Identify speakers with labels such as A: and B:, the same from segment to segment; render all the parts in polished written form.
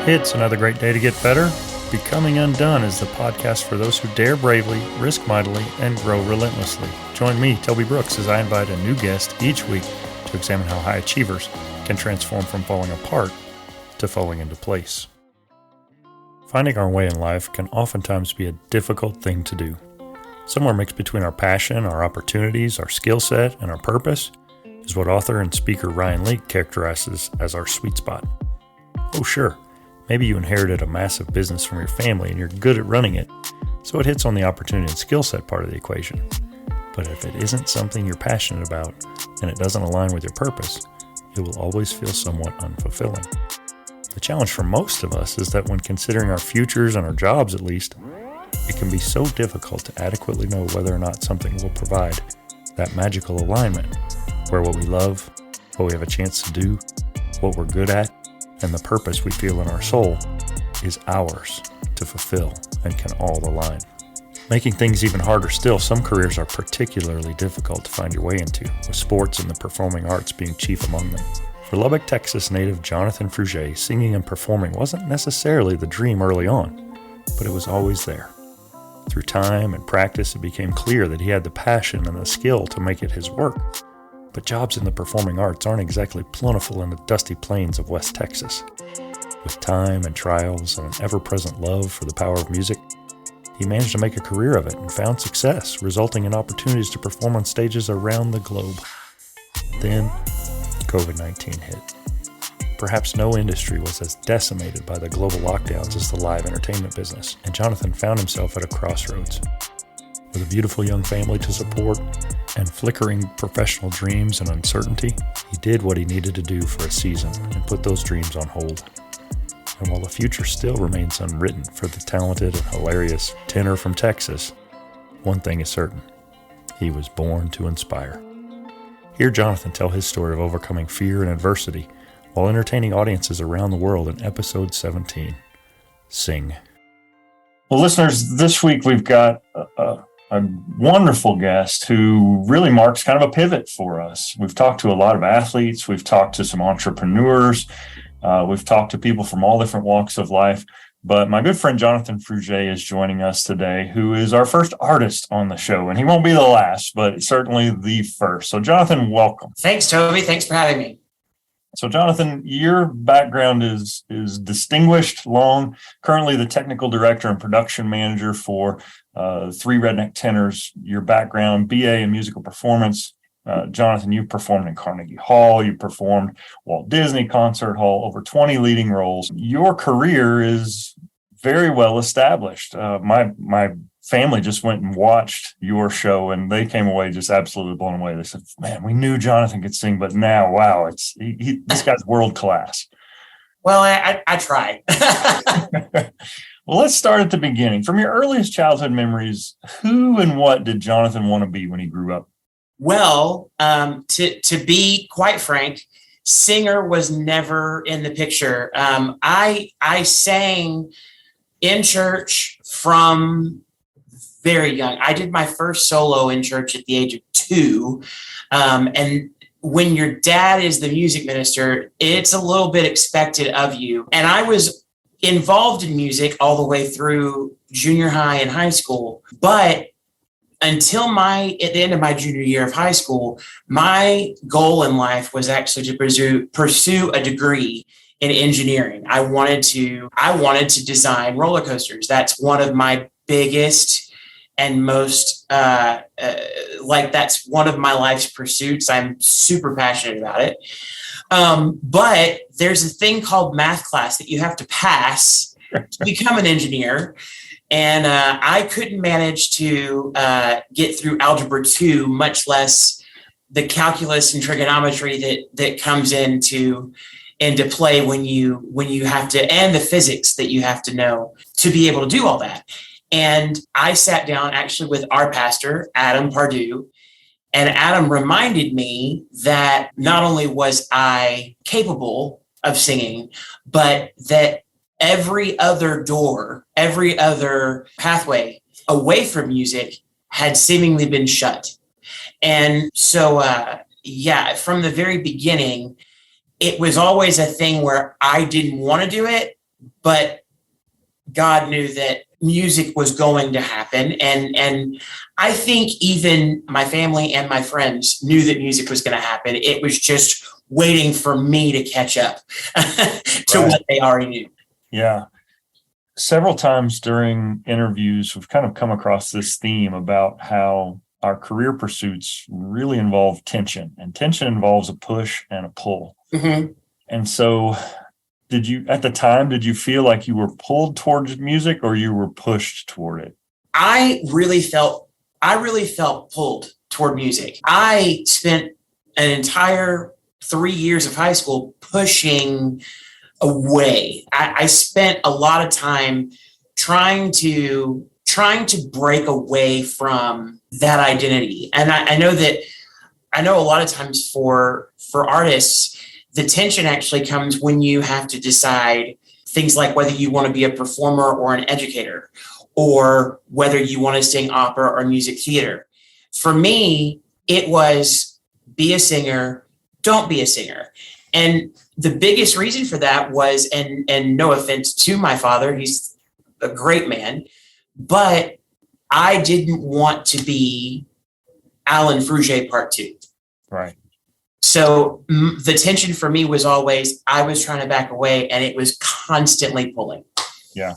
A: It's another great day to get better. Becoming Undone is the podcast for those who dare bravely, risk mightily, and grow relentlessly. Join me, Toby Brooks, as I invite a new guest each week to examine how high achievers can transform from falling apart to falling into place. Finding our way in life can oftentimes be a difficult thing to do. Somewhere mixed between our passion, our opportunities, our skill set, and our purpose is what author and speaker Ryan Lee characterizes as our sweet spot. Oh sure, maybe you inherited a massive business from your family and you're good at running it, so it hits on the opportunity and skill set part of the equation. But if it isn't something you're passionate about and it doesn't align with your purpose, it will always feel somewhat unfulfilling. The challenge for most of us is that when considering our futures and our jobs at least, it can be so difficult to adequately know whether or not something will provide that magical alignment where what we love, what we have a chance to do, what we're good at, and the purpose we feel in our soul is ours to fulfill and can all align. Making things even harder still, some careers are particularly difficult to find your way into, with sports and the performing arts being chief among them. For Lubbock, Texas native Jonathan Fruge, singing and performing wasn't necessarily the dream early on, but it was always there. Through time and practice, it became clear that he had the passion and the skill to make it his work. But jobs in the performing arts aren't exactly plentiful in the dusty plains of West Texas. With time and trials and an ever-present love for the power of music, he managed to make a career of it and found success, resulting in opportunities to perform on stages around the globe. Then, COVID-19 hit. Perhaps no industry was as decimated by the global lockdowns as the live entertainment business, and Jonathan found himself at a crossroads. With a beautiful young family to support and flickering professional dreams and uncertainty, he did what he needed to do for a season and put those dreams on hold. And while the future still remains unwritten for the talented and hilarious tenor from Texas, one thing is certain: he was born to inspire. Hear Jonathan tell his story of overcoming fear and adversity while entertaining audiences around the world in episode 17, Sing. Well, listeners, this week we've got a wonderful guest who really marks kind of a pivot for us. We've talked to a lot of athletes. We've talked to some entrepreneurs. We've talked to people from all different walks of life. But my good friend Jonathan Fruge is joining us today, who is our first artist on the show. And he won't be the last, but certainly the first. So Jonathan, welcome.
B: Thanks, Toby. Thanks for having me.
A: So Jonathan, your background is distinguished, long, currently the technical director and production manager for Three Redneck Tenors. Your background, BA in musical performance. Jonathan, you've performed in Carnegie Hall, you performed Walt Disney Concert Hall, over 20 leading roles. Your career is very well established. My family just went and watched your show, and they came away just absolutely blown away. They said, "Man, we knew Jonathan could sing, but now, wow, this guy's world class."
B: Well, I tried.
A: Well, let's start at the beginning. From your earliest childhood memories, who and what did Jonathan want to be when he grew up?
B: Well, to be quite frank, singer was never in the picture. I sang in church from very young. I did my first solo in church at the age of 2. And when your dad is the music minister, it's a little bit expected of you. And I was involved in music all the way through junior high and high school. But until at the end of my junior year of high school, my goal in life was actually to pursue a degree in engineering. I wanted to design roller coasters. That's one of my biggest and most that's one of my life's pursuits. I'm super passionate about it. But there's a thing called math class that you have to pass to become an engineer. And I couldn't manage to get through Algebra 2, much less the calculus and trigonometry that comes into play when you have to, and the physics that you have to know to be able to do all that. And I sat down actually with our pastor, Adam Pardue, and Adam reminded me that not only was I capable of singing, but that every other door, every other pathway away from music had seemingly been shut. And so, from the very beginning, it was always a thing where I didn't want to do it, but God knew that music was going to happen. And I think even my family and my friends knew that music was going to happen. It was just waiting for me to catch up to what they already knew.
A: Yeah. Several times during interviews, we've kind of come across this theme about how our career pursuits really involve tension, and tension involves a push and a pull.
B: Mm-hmm.
A: And so at the time, did you feel like you were pulled towards music or you were pushed toward it?
B: I really felt pulled toward music. I spent an entire 3 years of high school pushing away. I spent a lot of time trying to break away from that identity. And I know a lot of times for artists, the tension actually comes when you have to decide things like whether you want to be a performer or an educator, or whether you want to sing opera or music theater. For me, it was be a singer, don't be a singer. And the biggest reason for that was, and no offense to my father, he's a great man, but I didn't want to be Alan Fruge part 2.
A: Right.
B: So the tension for me was always, I was trying to back away, and it was constantly pulling.
A: Yeah.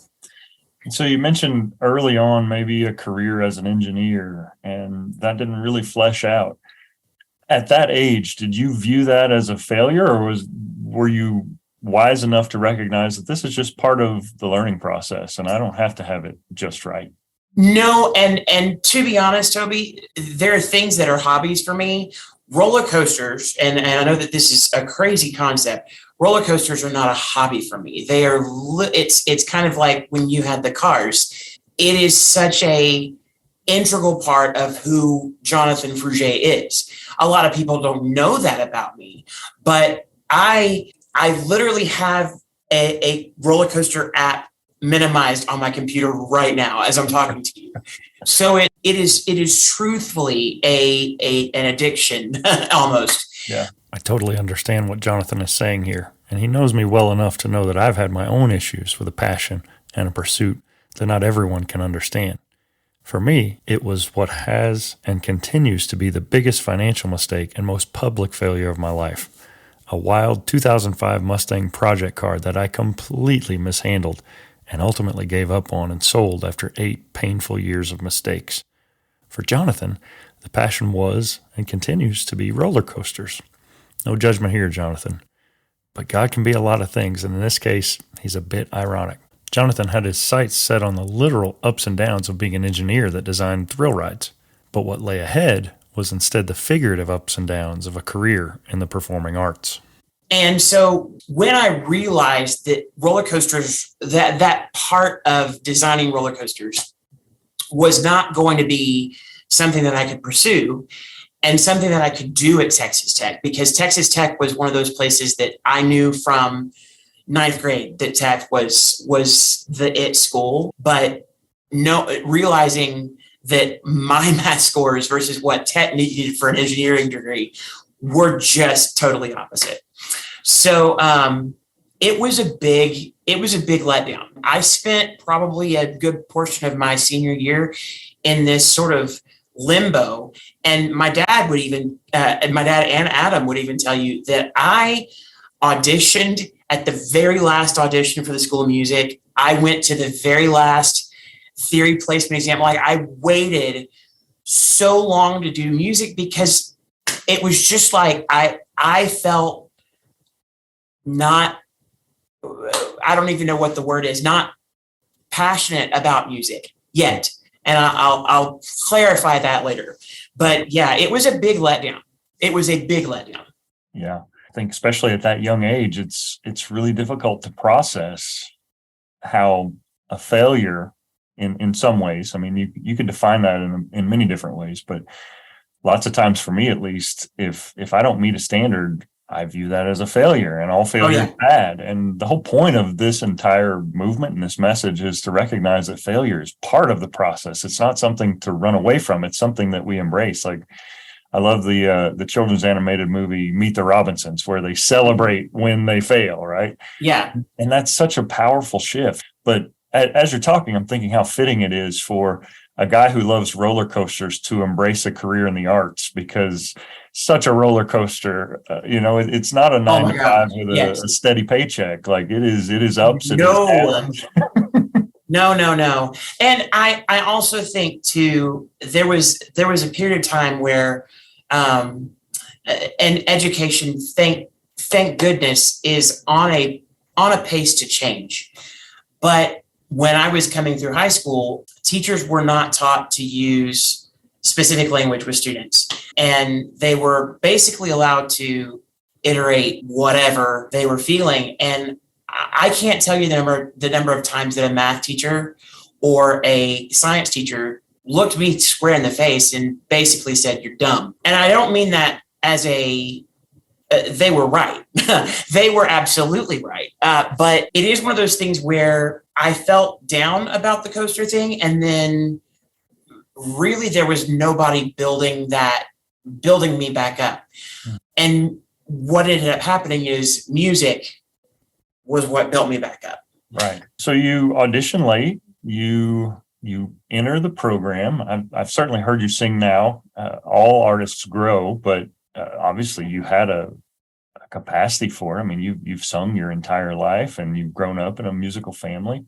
A: So you mentioned early on maybe a career as an engineer, and that didn't really flesh out. At that age, did you view that as a failure, or were you wise enough to recognize that this is just part of the learning process and I don't have to have it just right?
B: No, and to be honest, Toby, there are things that are hobbies for me. Roller coasters, and I know that this is a crazy concept. Roller coasters are not a hobby for me. They are. It's kind of like when you had the cars. It is such a integral part of who Jonathan Fruge is. A lot of people don't know that about me, but I literally have a roller coaster app minimized on my computer right now as I'm talking to you. So it is truthfully an addiction almost.
A: Yeah. I totally understand what Jonathan is saying here, and he knows me well enough to know that I've had my own issues with a passion and a pursuit that not everyone can understand. For me, it was what has and continues to be the biggest financial mistake and most public failure of my life. A wild 2005 Mustang project car that I completely mishandled and ultimately gave up on and sold after 8 painful years of mistakes. For Jonathan, the passion was and continues to be roller coasters. No judgment here, Jonathan. But God can be a lot of things, and in this case, he's a bit ironic. Jonathan had his sights set on the literal ups and downs of being an engineer that designed thrill rides. But what lay ahead was instead the figurative ups and downs of a career in the performing arts.
B: And so when I realized that roller coasters, that part of designing roller coasters was not going to be something that I could pursue and something that I could do at Texas Tech, because Texas Tech was one of those places that I knew from 9th grade that Tech was the it school, but realizing that my math scores versus what Tech needed for an engineering degree were just totally opposite. So it was a big letdown. I spent probably a good portion of my senior year in this sort of limbo, and my dad and Adam would even tell you that I auditioned at the very last audition for the School of Music. I went to the very last theory placement exam. Like, I waited so long to do music because it was just like I felt not, I don't even know what the word is, not passionate about music yet. And I'll clarify that later. But yeah, it was a big letdown.
A: Yeah. I think especially at that young age, it's really difficult to process how a failure in some ways, I mean, you could define that in many different ways, but lots of times for me, at least, if I don't meet a standard, I view that as a failure, and all failure is bad. And the whole point of this entire movement and this message is to recognize that failure is part of the process. It's not something to run away from. It's something that we embrace. Like, I love the children's animated movie Meet the Robinsons, where they celebrate when they fail, right?
B: Yeah.
A: And that's such a powerful shift. But as you're talking, I'm thinking how fitting it is for a guy who loves roller coasters to embrace a career in the arts, because such a roller coaster, it's not a 9 to 5 with
B: Yes.
A: a steady paycheck. Like it is ups, it is
B: No.
A: downs.
B: No. And I also think too, there was a period of time where and education, thank goodness, is on a pace to change. But when I was coming through high school, teachers were not taught to use specific language with students, and they were basically allowed to iterate whatever they were feeling. And I can't tell you the number of times that a math teacher or a science teacher looked me square in the face and basically said, "You're dumb." And I don't mean that as they were right. They were absolutely right. But it is one of those things where I felt down about the coaster thing. And then really there was nobody building me back up. And what ended up happening is music was what built me back up.
A: Right. So you audition late, you enter the program. I've certainly heard you sing now. All artists grow, but obviously you had a capacity for it. I mean, you've sung your entire life and you've grown up in a musical family.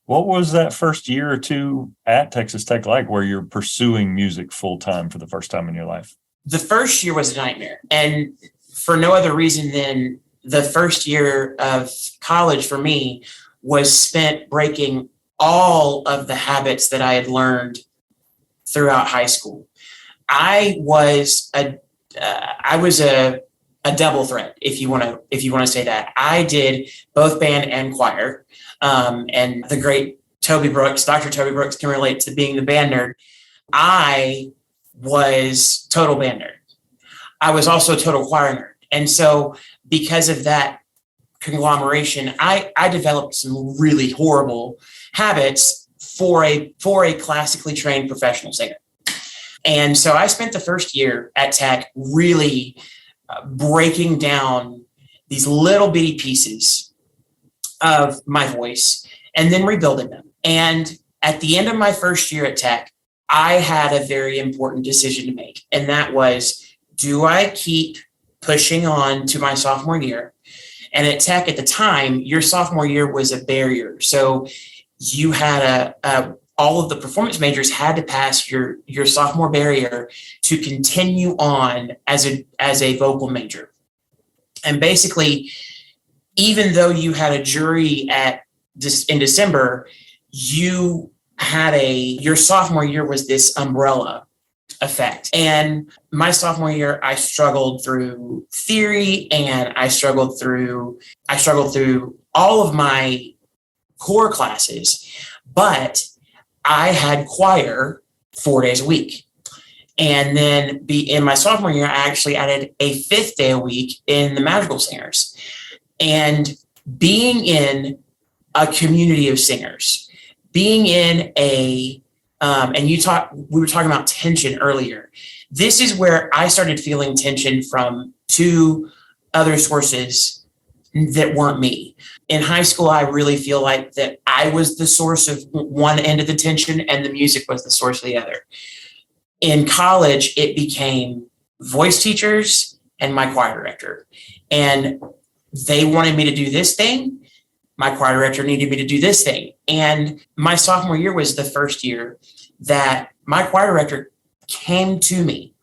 A: What was that first year or two at Texas Tech like, where you're pursuing music full time for the first time in your life?
B: The first year was a nightmare, and for no other reason than the first year of college for me was spent breaking all of the habits that I had learned throughout high school. I was a double threat, if you want to say that. I did both band and choir, and the great Dr. Toby Brooks can relate to being the band nerd. I was total band nerd. I was also a total choir nerd. And so because of that conglomeration, I developed some really horrible habits for a classically trained professional singer. And so I spent the first year at Tech really breaking down these little bitty pieces of my voice and then rebuilding them. And at the end of my first year at Tech, I had a very important decision to make. And that was, do I keep pushing on to my sophomore year? And at Tech at the time, your sophomore year was a barrier. So you had all of the performance majors had to pass your sophomore barrier to continue on as a vocal major. And basically, even though you had a jury in December, your sophomore year was this umbrella effect. And my sophomore year, I struggled through theory, and I struggled through all of my core classes, but I had choir 4 days a week. And then in my sophomore year, I actually added a 5th day a week in the Magical Singers. And being in a community of singers, being in we were talking about tension earlier. This is where I started feeling tension from two other sources that weren't me. In high school, I really feel like that I was the source of one end of the tension and the music was the source of the other. In college, it became voice teachers and my choir director. And they wanted me to do this thing. My choir director needed me to do this thing. And my sophomore year was the first year that my choir director came to me.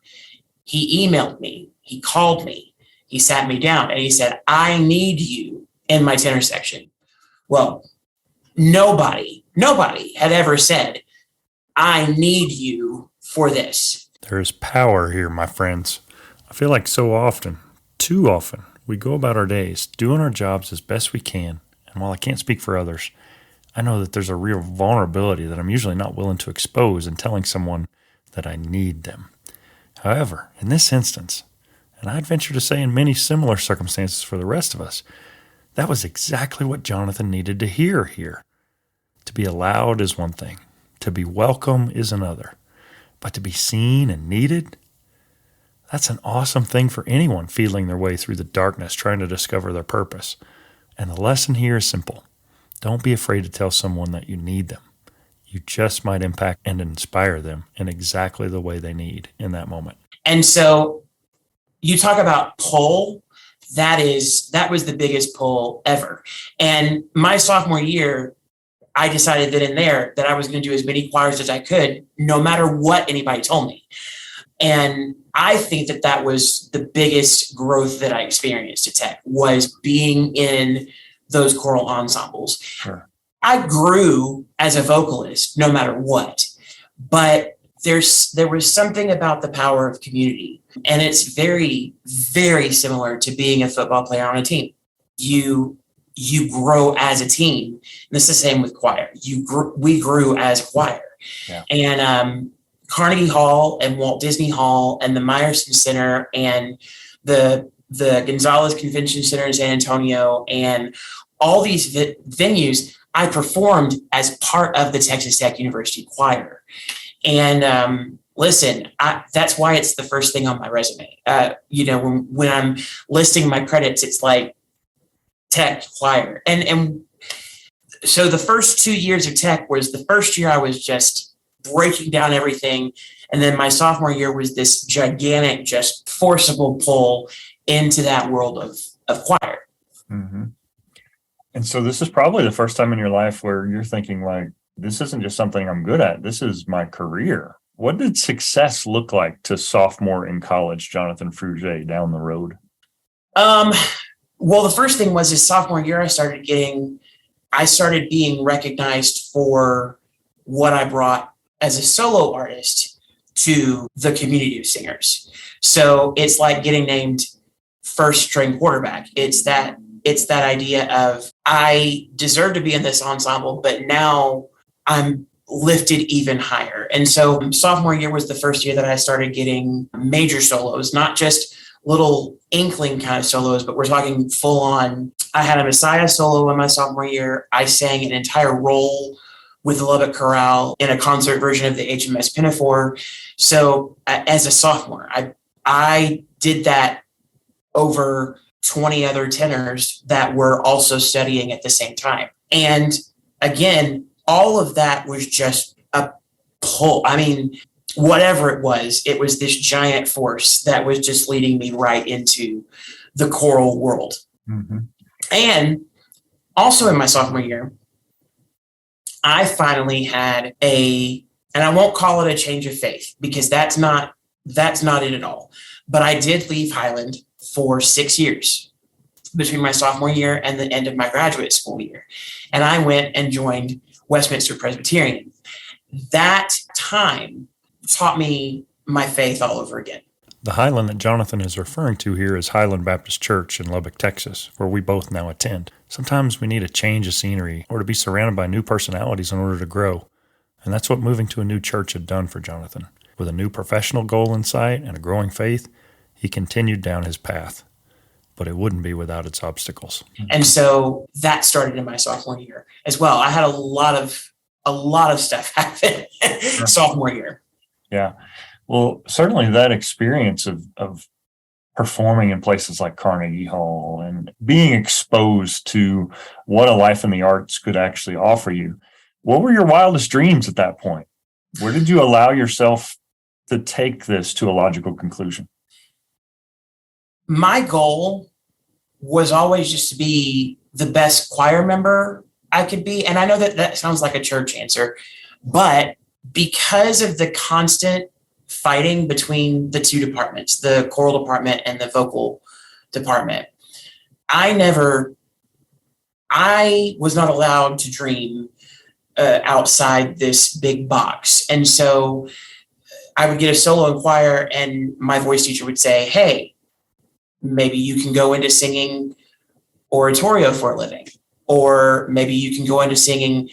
B: He emailed me. He called me. He sat me down and he said, "I need you in my tenor section." Well, nobody had ever said, "I need you for this."
A: There's power here, my friends. I feel like so often, too often, we go about our days doing our jobs as best we can. And while I can't speak for others, I know that there's a real vulnerability that I'm usually not willing to expose in telling someone that I need them. However, in this instance, and I'd venture to say in many similar circumstances for the rest of us, that was exactly what Jonathan needed to hear here. To be allowed is one thing. To be welcome is another. But to be seen and needed, That's an awesome thing for anyone feeling their way through the darkness, trying to discover their purpose. And the lesson here is simple. Don't be afraid to tell someone that you need them. You just might impact and inspire them in exactly the way they need in that moment.
B: And so you talk about pull. That was the biggest pull ever. And my sophomore year, I decided that in there that I was going to do as many choirs as I could, no matter what anybody told me. And I think that was the biggest growth that I experienced at Tech, was being in those choral ensembles.
A: Sure.
B: I grew as a vocalist no matter what, but there was something about the power of community. And it's very, very similar to being a football player on a team. You grow as a team. And it's the same with choir. We grew as choir.
A: Yeah.
B: And Carnegie Hall and Walt Disney Hall and the Meyerson Center and the Gonzalez Convention Center in San Antonio and all these venues, I performed as part of the Texas Tech University Choir. And listen, that's why it's the first thing on my resume. When I'm listing my credits, it's like Tech Choir. And so the first 2 years of Tech was the first year I was just breaking down everything. And then my sophomore year was this gigantic, just forcible pull into that world of choir.
A: Mm-hmm. And so this is probably the first time in your life where you're thinking, like, this isn't just something I'm good at. This is my career. What did success look like to sophomore in college, Jonathan Fruge, down the road?
B: Well, the first thing was his sophomore year, I started being recognized for what I brought as a solo artist to the community of singers. So it's like getting named first string quarterback. It's that idea of, I deserve to be in this ensemble, but now I'm lifted even higher. And so sophomore year was the first year that I started getting major solos, not just little inkling kind of solos, but we're talking full on. I had a Messiah solo in my sophomore year. I sang an entire role with the Lubbock Chorale in a concert version of the HMS Pinafore. So as a sophomore, I did that over 20 other tenors that were also studying at the same time. And again, all of that was just a pull. I mean, whatever it was this giant force that was just leading me right into the choral world.
A: Mm-hmm. And
B: also in my sophomore year, I finally had and I won't call it a change of faith, because that's not it at all. But I did leave Highland for 6 years between my sophomore year and the end of my graduate school year. And I went and joined Westminster Presbyterian. That time taught me my faith all over again.
A: The Highland that Jonathan is referring to here is Highland Baptist Church in Lubbock, Texas, where we both now attend. Sometimes we need a change of scenery or to be surrounded by new personalities in order to grow. And that's what moving to a new church had done for Jonathan. With a new professional goal in sight and a growing faith, he continued down his path. But it wouldn't be without its obstacles.
B: And so that started in my sophomore year as well. I had a lot of stuff happen sophomore year.
A: Yeah. Well, certainly that experience of performing in places like Carnegie Hall and being exposed to what a life in the arts could actually offer you. What were your wildest dreams at that point? Where did you allow yourself to take this to a logical conclusion?
B: My goal was always just to be the best choir member I could be. And I know that sounds like a church answer, but because of the constant fighting between the two departments, the choral department and the vocal department, I was not allowed to dream outside this big box. And so I would get a solo in choir and my voice teacher would say, hey, maybe you can go into singing oratorio for a living, or maybe you can go into singing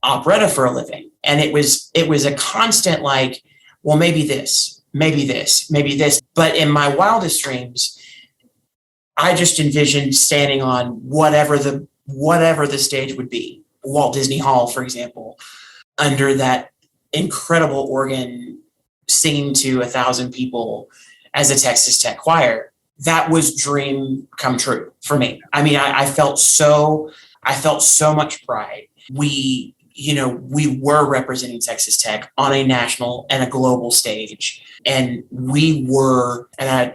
B: operetta for a living. And it was a constant like, well, maybe this, maybe this, maybe this. But in my wildest dreams, I just envisioned standing on whatever the stage would be. Walt Disney Hall, for example, under that incredible organ, singing to 1,000 people as a Texas Tech choir, that was dream come true for me. I mean, I felt so much pride. We were representing Texas Tech on a national and a global stage. And we were, and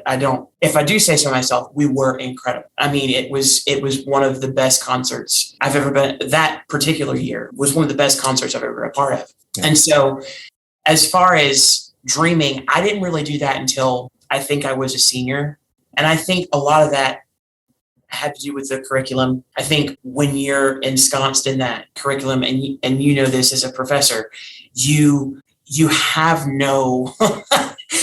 B: if I do say so myself, we were incredible. I mean, it was one of the best concerts I've ever been. That particular year was one of the best concerts I've ever been a part of. Yeah. And so as far as dreaming, I didn't really do that until I think I was a senior. And I think a lot of that had to do with the curriculum. I think when you're ensconced in that curriculum and you know this as a professor, you have no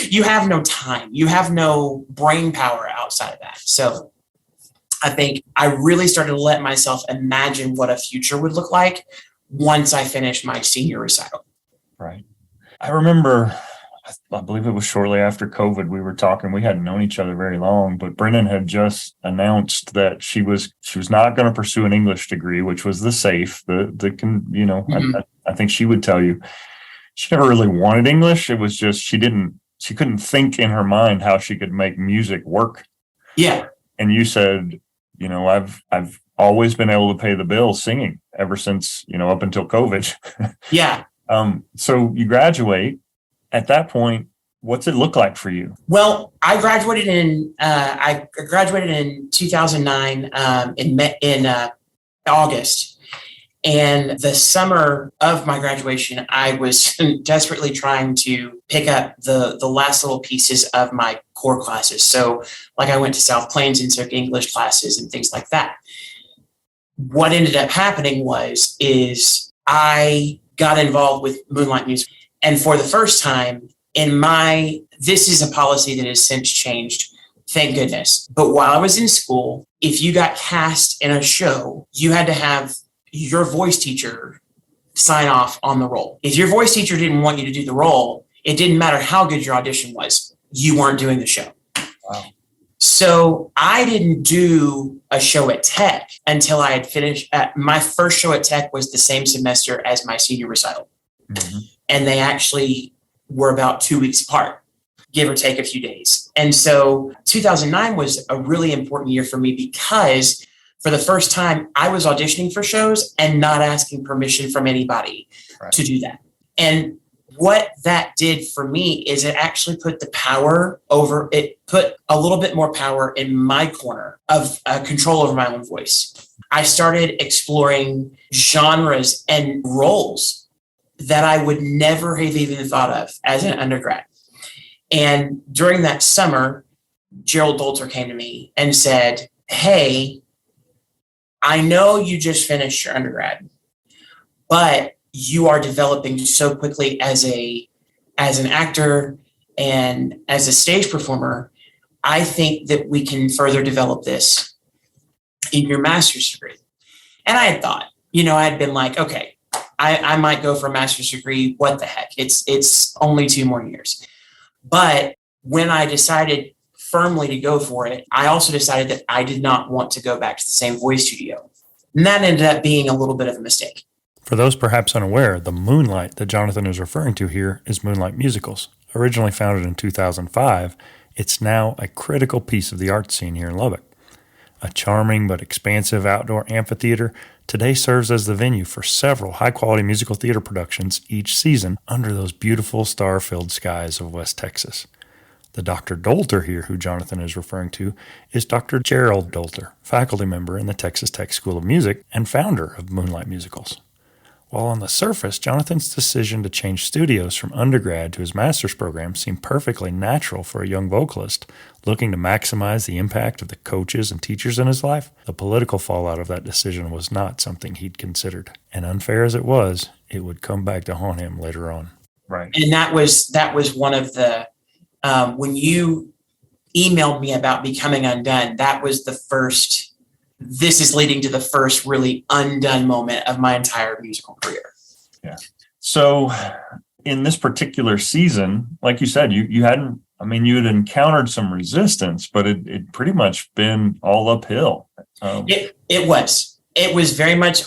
B: you have no time. You have no brain power outside of that. So I think I really started to let myself imagine what a future would look like once I finished my senior recital.
A: Right. I remember, I believe it was shortly after COVID, we were talking. We hadn't known each other very long, but Brennan had just announced that she was not going to pursue an English degree, which was the safe, mm-hmm. I think she would tell you she never really wanted English. It was just, she couldn't think in her mind how she could make music work.
B: Yeah.
A: And you said, I've always been able to pay the bills singing ever since, up until COVID.
B: Yeah.
A: So you graduate. At that point, what's it look like for you?
B: Well, I graduated in 2009 in August, and the summer of my graduation, I was desperately trying to pick up the last little pieces of my core classes. So, like, I went to South Plains and took English classes and things like that. What ended up happening is I got involved with Moonlight Music. And for the first time this is a policy that has since changed, thank goodness. But while I was in school, if you got cast in a show, you had to have your voice teacher sign off on the role. If your voice teacher didn't want you to do the role, it didn't matter how good your audition was, you weren't doing the show. Wow. So I didn't do a show at Tech until I had finished. My first show at Tech was the same semester as my senior recital. Mm-hmm. And they actually were about 2 weeks apart, give or take a few days. And so 2009 was a really important year for me because for the first time, I was auditioning for shows and not asking permission from anybody to do that. And what that did for me is it actually put put a little bit more power in my corner of control over my own voice. I started exploring genres and roles that I would never have even thought of as an undergrad. And during that summer, Gerald Dolter came to me and said, "Hey, I know you just finished your undergrad, but you are developing so quickly as an actor and as a stage performer. I think that we can further develop this in your master's degree." And I had thought, I had been like, okay, I might go for a master's degree. What the heck? It's only 2 more years. But when I decided firmly to go for it, I also decided that I did not want to go back to the same voice studio. And that ended up being a little bit of a mistake.
A: For those perhaps unaware, the Moonlight that Jonathan is referring to here is Moonlight Musicals. Originally founded in 2005, it's now a critical piece of the art scene here in Lubbock. A charming but expansive outdoor amphitheater today serves as the venue for several high-quality musical theater productions each season under those beautiful star-filled skies of West Texas. The Dr. Dolter here, who Jonathan is referring to, is Dr. Gerald Dolter, faculty member in the Texas Tech School of Music and founder of Moonlight Musicals. While on the surface, Jonathan's decision to change studios from undergrad to his master's program seemed perfectly natural for a young vocalist looking to maximize the impact of the coaches and teachers in his life. The political fallout of that decision was not something he'd considered. And unfair as it was, it would come back to haunt him later on.
B: Right. And that was one of the, when you emailed me about becoming undone, that was the first. This is leading to the first really undone moment of my entire musical career.
A: Yeah. So in this particular season, like you said, you had encountered some resistance, but it pretty much been all uphill.
B: It was very much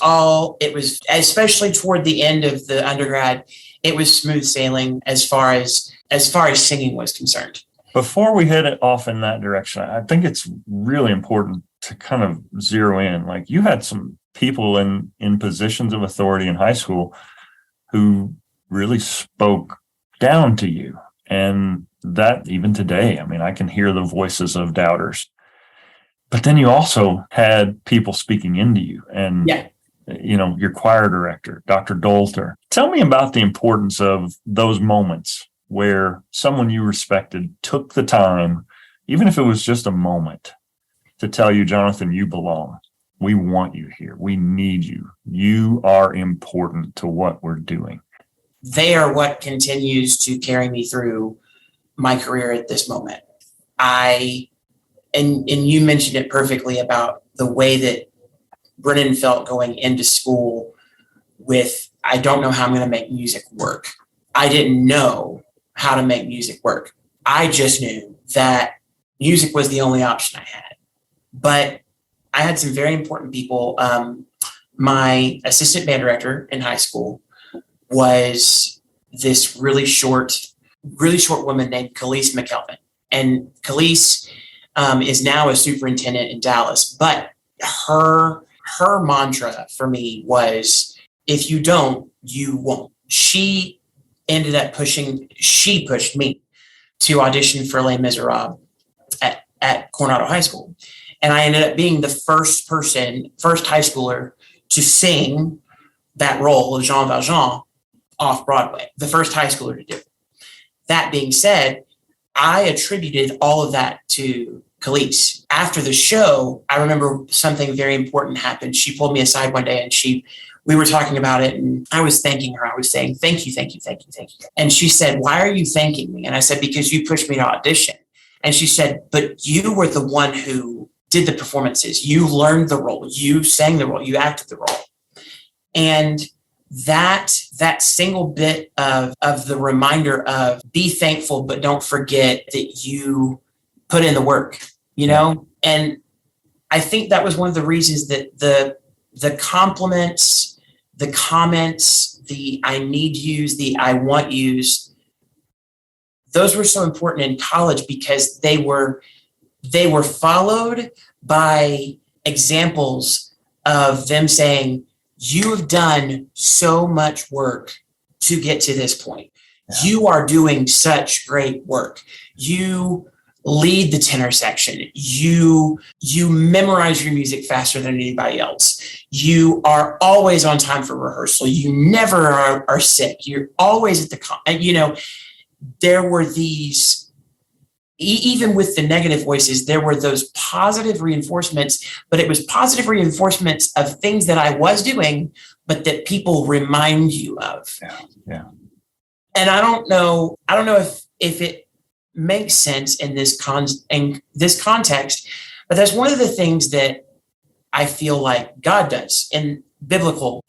B: it was, especially toward the end of the undergrad, it was smooth sailing as far as singing was concerned.
A: Before we head off in that direction, I think it's really important to kind of zero in. Like, you had some people in positions of authority in high school who really spoke down to you. And that even today, I mean, I can hear the voices of doubters. But then you also had people speaking into you, and your choir director, Dr. Dolter. Tell me about the importance of those moments where someone you respected took the time, even if it was just a moment, to tell you, Jonathan, you belong. We want you here. We need you. You are important to what we're doing.
B: They are what continues to carry me through my career at this moment. And you mentioned it perfectly about the way that Brennan felt going into school with, I don't know how I'm going to make music work. I didn't know how to make music work. I just knew that music was the only option I had. But I had some very important people. My assistant band director in high school was this really short woman named Khalees McKelvin. And Khalees is now a superintendent in Dallas. But her mantra for me was, if you don't, you won't. She pushed me to audition for Les Miserables at Coronado High School. And I ended up being the first high schooler to sing that role of Jean Valjean off Broadway, the first high schooler to do it. That being said, I attributed all of that to Khalees. After the show, I remember something very important happened. She pulled me aside one day and we were talking about it, and I was thanking her. I was saying, thank you, thank you, thank you, thank you. And she said, why are you thanking me? And I said, because you pushed me to audition. And she said, but you were the one who did the performances. You learned the role. You sang the role. You acted the role. And that single bit of the reminder of be thankful, but don't forget that you put in the work, And I think that was one of the reasons that the compliments, the comments, the I need yous, the I want yous, those were so important in college because they were followed by examples of them saying, you have done so much work to get to this point. Yeah. You are doing such great work. You lead the tenor section. You memorize your music faster than anybody else. You are always on time for rehearsal. You never are sick. You're always at the, there were these, even with the negative voices, there were those positive reinforcements, but it was positive reinforcements of things that I was doing, but that people remind you of.
A: Yeah.
B: And I don't know if it makes sense in this context, but that's one of the things that I feel like God does in the biblical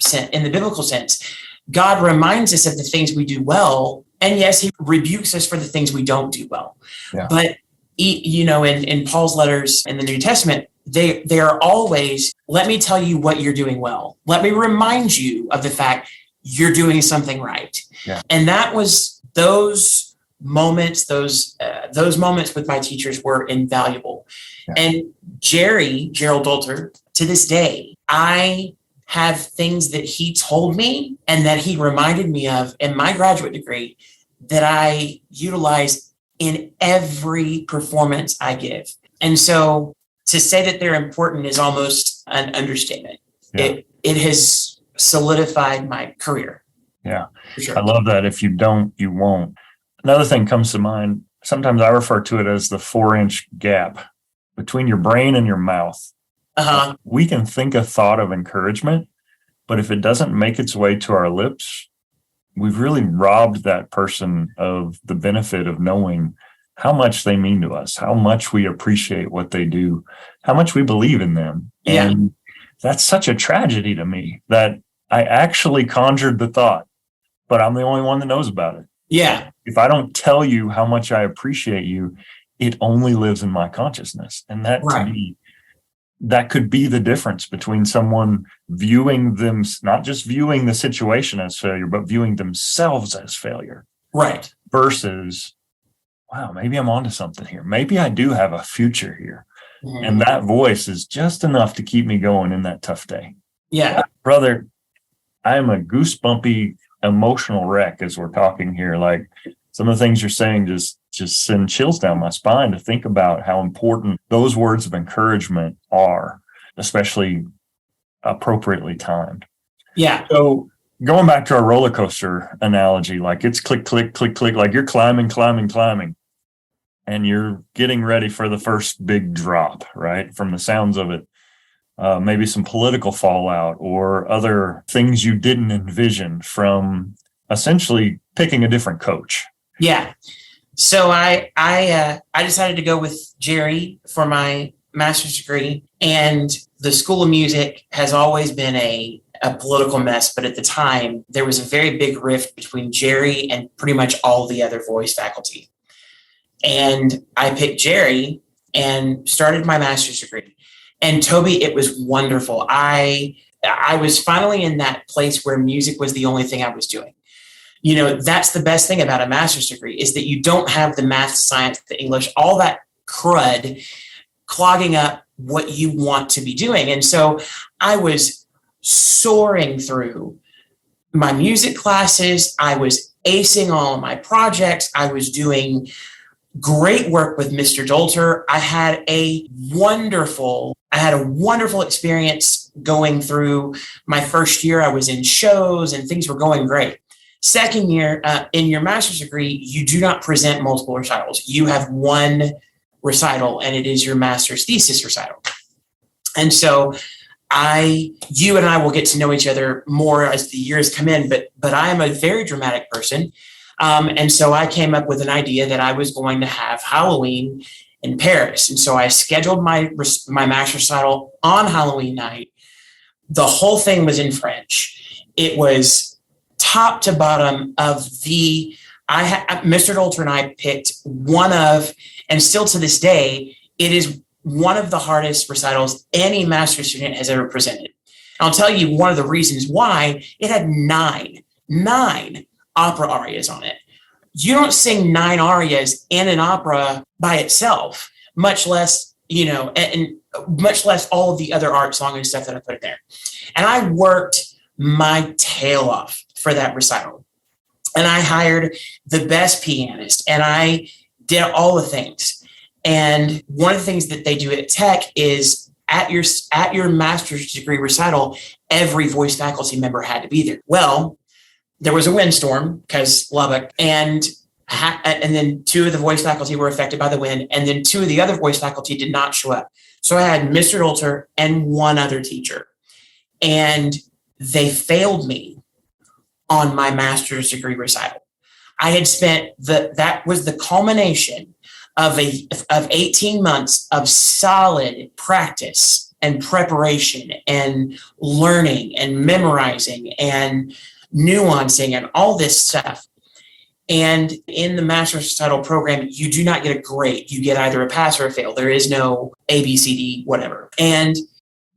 B: sense. God reminds us of the things we do well, and yes, he rebukes us for the things we don't do well. Yeah. But in Paul's letters in the New Testament, they are always, let me tell you what you're doing well. Let me remind you of the fact you're doing something right. Yeah. And that was those moments with my teachers were invaluable. Yeah. And Gerald Dolter, to this day, I have things that he told me and that he reminded me of in my graduate degree that I utilize in every performance I give. And so to say that they're important is almost an understatement. Yeah. It has solidified my career.
A: Yeah. For sure. I love that. If you don't, you won't. Another thing comes to mind. Sometimes I refer to it as the 4-inch gap between your brain and your mouth. Uh-huh. We can think a thought of encouragement, but if it doesn't make its way to our lips, we've really robbed that person of the benefit of knowing how much they mean to us, how much we appreciate what they do, how much we believe in them. Yeah. And that's such a tragedy to me that I actually conjured the thought, but I'm the only one that knows about it.
B: Yeah.
A: If I don't tell you how much I appreciate you, it only lives in my consciousness. And that to me, that could be the difference between someone viewing them, not just viewing the situation as failure, but viewing themselves as failure.
B: Right.
A: Versus wow, maybe I'm onto something here. Maybe I do have a future here.
B: Mhm.
A: And that voice is just enough to keep me going in that tough day.
B: Yeah.
A: Brother, I'm a goosebumpy emotional wreck as we're talking here. Like some of the things you're saying just send chills down my spine to think about how important those words of encouragement are, especially appropriately timed.
B: Yeah.
A: So going back to our roller coaster analogy, like it's click, click, click, click, like you're climbing, and you're getting ready for the first big drop, right? From the sounds of it. Maybe some political fallout or other things you didn't envision from essentially picking a different coach.
B: Yeah. So I decided to go with Jerry for my master's degree, and the School of Music has always been a political mess. But at the time, there was a very big rift between Jerry and pretty much all the other voice faculty. And I picked Jerry and started my master's degree. And Toby, it was wonderful. I was finally in that place where music was the only thing I was doing. You know, that's the best thing about a master's degree is that you don't have the math, science, the English, all that crud clogging up what you want to be doing. And so I was soaring through my music classes. I was acing all of my projects. I was doing great work with Mr. Dolter. I had a wonderful experience going through my first year. I was in shows and things were going great. Second year, in your master's degree, you do not present multiple recitals. You have one recital, and it is your master's thesis recital. And so you and I will get to know each other more as the years come in, but I am a very dramatic person. And so I came up with an idea that I was going to have Halloween in Paris. And so I scheduled my master's recital on Halloween night. The whole thing was in French. It was top to bottom of Mr. Dolter and I picked one of, and still to this day, it is one of the hardest recitals any master's student has ever presented. And I'll tell you one of the reasons why. It had nine opera arias on it. You don't sing 9 arias in an opera by itself, much less, and much less all of the other art song and stuff that I put in there. And I worked my tail off for that recital. And I hired the best pianist and I did all the things. And one of the things that they do at Tech is at your master's degree recital, every voice faculty member had to be there. Well, there was a windstorm because Lubbock, and then 2 of the voice faculty were affected by the wind, and then 2 of the other voice faculty did not show up. So I had Mr. Dolter and one other teacher, and they failed me on my master's degree recital. I had spent that was the culmination of 18 months of solid practice and preparation and learning and memorizing and nuancing and all this stuff. And in the master's recital program, you do not get a grade. You get either a pass or a fail. There is no A, B, C, D, whatever. And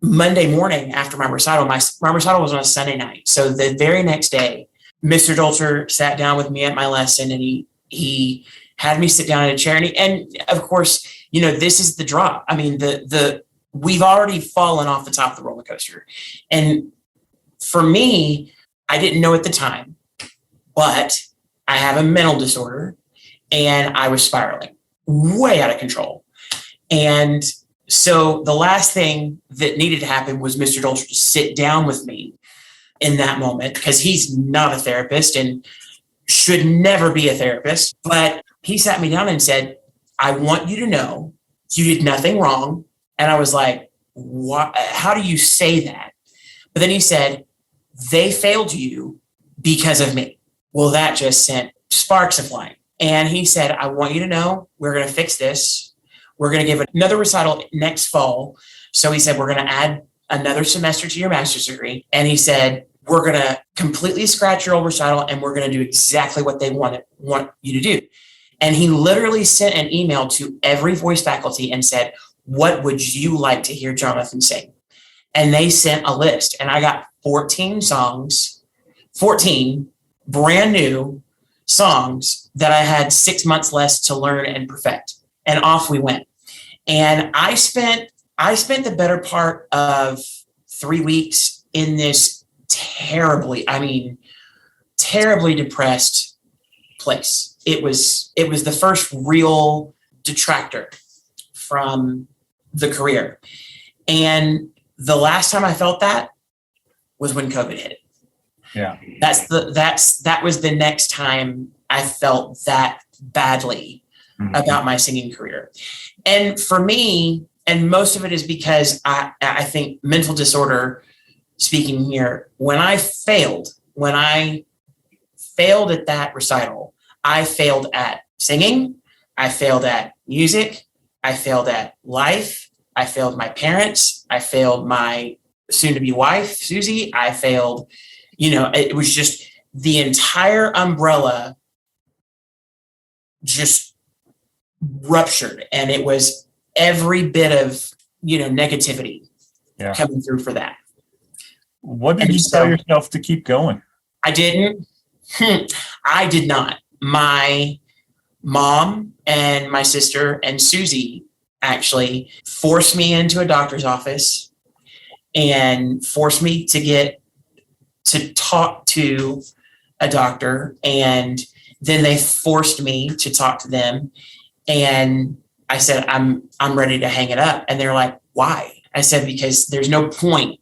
B: Monday morning after my recital, my recital was on a Sunday night. So the very next day, Mr. Dolter sat down with me at my lesson and he had me sit down in a chair. And of course, this is the drop. I mean, we've already fallen off the top of the roller coaster. And for me, I didn't know at the time, but I have a mental disorder and I was spiraling way out of control. And so the last thing that needed to happen was Mr. Dolter to sit down with me in that moment, because he's not a therapist and should never be a therapist. But he sat me down and said, I want you to know you did nothing wrong. And I was like, what? How do you say that? But then he said, they failed you because of me. Well, that just sent sparks flying. And he said, I want you to know we're going to fix this. We're going to give another recital next fall. So he said, we're going to add another semester to your master's degree. And he said, we're going to completely scratch your old recital and we're going to do exactly what they want you to do. And he literally sent an email to every voice faculty and said, what would you like to hear Jonathan sing? And they sent a list and I got 14 songs, 14 brand new songs that I had 6 months less to learn and perfect. And off we went. And I spent the better part of 3 weeks in this terribly depressed place. It was the first real detractor from the career. And the last time I felt that was when COVID hit.
A: Yeah.
B: That was the next time I felt that badly about my singing career. And for me, and most of it is because I think mental disorder speaking here, when I failed at that recital, I failed at singing, I failed at music, I failed at life, I failed my parents, I failed my soon-to-be wife, Susie, I failed, it was just the entire umbrella just ruptured. And it was every bit of, negativity coming through for that.
A: What did you tell yourself to keep going?
B: I didn't. I did not. My mom and my sister and Susie actually forced me into a doctor's office and forced me to talk to a doctor. And then they forced me to talk to them. And I said, I'm ready to hang it up. And they're like, why? I said, because there's no point.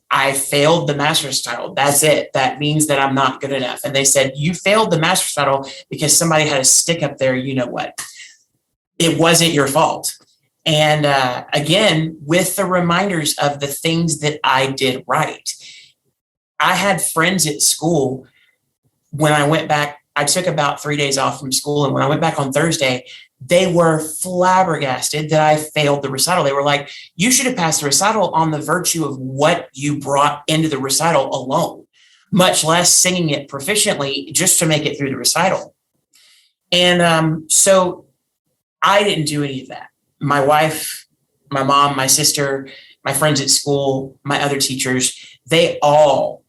B: I failed the master's title. That's it. That means that I'm not good enough. And they said, you failed the master's title because somebody had a stick up there. You know what? It wasn't your fault. And again, with the reminders of the things that I did right. I had friends at school when I went back. I took about 3 days off from school. And when I went back on Thursday, they were flabbergasted that I failed the recital. They were like, you should have passed the recital on the virtue of what you brought into the recital alone, much less singing it proficiently just to make it through the recital. And so I didn't do any of that. My wife, my mom, my sister, my friends at school, my other teachers, they all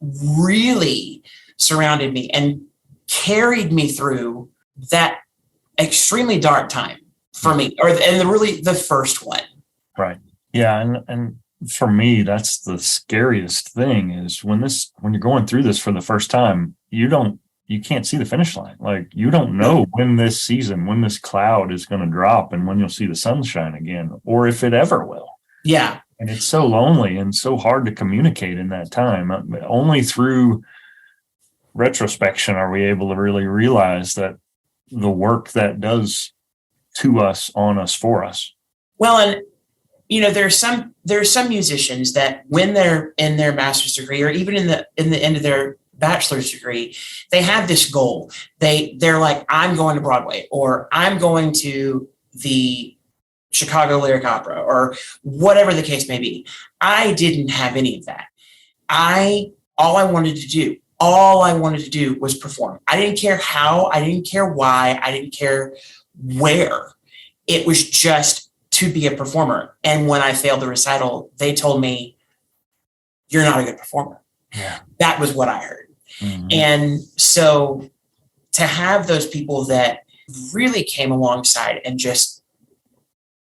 B: really surrounded me and carried me through that extremely dark time for me, really the first one.
A: Right. Yeah. And for me, that's the scariest thing is when you're going through this for the first time, you can't see the finish line. Like you don't know when this cloud is going to drop and when you'll see the sunshine again, or if it ever will.
B: Yeah.
A: And it's so lonely and so hard to communicate in that time. Only through retrospection are we able to really realize that the work that does to us, on us, for us.
B: Well, and there's some musicians that when they're in their master's degree or even in the end of their bachelor's degree, they have this goal. They're like, I'm going to Broadway, or I'm going to the Chicago Lyric Opera, or whatever the case may be. I didn't have any of that. All I wanted to do was perform. I didn't care how, I didn't care why, I didn't care where. It was just to be a performer. And when I failed the recital, they told me, you're not a good performer.
A: Yeah.
B: That was what I heard.
A: Mm-hmm.
B: And so to have those people that really came alongside and just